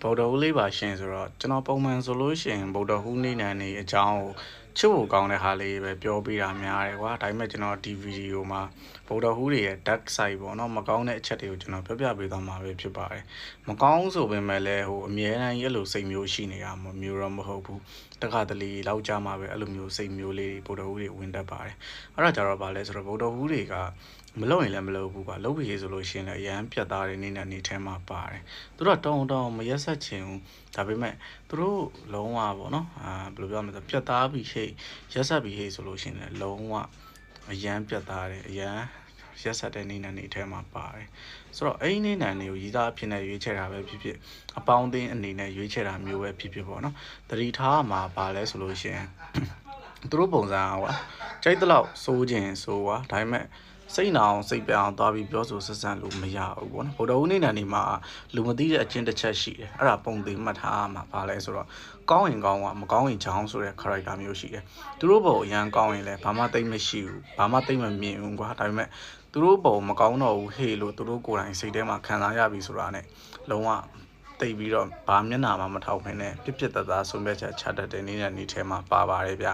ဗုဒ္ဓဟူးလေးပါရှင်ဆိုတော့ကျွန်တော်ပုံမှန်ဆိုလို့ရှိရင်ဗုဒ္ဓဟူးနေ့နံနေအကြောင်းကိုချစ်ဖို့ကောင်းတဲ့ဟာလေးပဲပြောပြတာများတယ်ကွာဒါပေမဲ့ကျွန်တော်ဒီဗီဒီယိုမှာဗုဒ္ဓဟူးတွေရဲ့ dark side ပေါ့နော်မကောင်းတဲ့အချက်တွေကိုကျွန်တော်ပြောပြပေးသွားမှာပဲဖြစ်ပါတယ်မကောင်းဆိုပေမဲ့လည်းအမြဲတမ်းရဲ့လိုစိတ်မျိုးရှိနေတာမျိုးတော့မဟုတ်ဘူးတခါတလေလောက်ကြမှာပဲအဲ့လိုမျိုးစိတ်မျိုးလေးဗုဒ္ဓဟူးတွေဝင်တတ်ပါတယ်အဲ့ဒါကြတော့ဗာလဲဆိုတော့ဗုဒ္ဓဟူးတွေကမလုပ်ရင်လည်းမလုပ်ဘူးကွာလုပ်ပြီးဆိုလို့ရှိရင်လည်းရမ်းပြတ်သားတဲ့နေနဲ့နေထဲမှာပါတယ်သူတို့တောင်းမရက်ဆက်ချင်ဘူးဒါပေမဲ့သူတို့လုံးဝပေါ့နော်ဘယ်လိုပြောမလဲပြတ်သားပြီးဟိရက်ဆက်ပြီးဟိဆိုလို့ရှိရင်လည်းလုံးဝအရန်ပြတ်သားတယ်အရန်ရက်ဆက်တဲ့နေနဲ့နေထဲမှာပါတယ်ဆိုတော့အဲ့ဒီနေနဲ့နေကိုရည်သားအဖြစ်နဲ့ရွေးချယ်တာပဲဖြစ်ဖြစ်အပေါင်းအသင်းအနေနဲ့ရွေးချယ်တာမျိုးပဲဖြစ်ဖြစ်ပေါ့နော်တတိထားမှာပါလဲဆိုလို့ရှိရင်သူတို့ပုံစံကွာကြိုက်တဲ့လောက်စိုးခြင်းဆိုကွာဒါပေမဲ့စိတ်နာအောင်စိတ်ပြောင်းသွားပြီးပြောဆိုဆက်ဆံလို့မရဘူးပေါ့နော်ဗုဒ္ဓဟူးနေ့နေမှာလူမသိတဲ့အချင်းတစ်ချက်ရှိတယ်အဲ့ဒါပုံသေးမှတ်ထားမှာပါလဲဆိုတော့ကောင်းရင်ကောင်းကမကောင်းရင်ချောင်းဆိုတဲ့ character မျိုးရှိတယ်သူတို့ဘုံအရန်ကောင်းရင်လည်းဘာမှသိမ့်မရှိဘူးဘာမှသိမ့်မမြင်ဘူးကွာဒါပေမဲ့သူတို့ဘုံမကောင်းတော့ဘူးဟေ့လို့သူတို့ကိုယ်တိုင်စိတ်ထဲမှာခံစားရပြီဆိုတာနဲ့လုံးဝတိတ်ပြီးတော့ဘာမျက်နှာမှမထောက်ဖ ೇನೆ ပြစ်ပြစ်သားသားဆုံးဖြတ်ချက်ချတတ်တဲ့နေ့နဲ့နေ့ထဲမှာပါပါတယ်ဗျ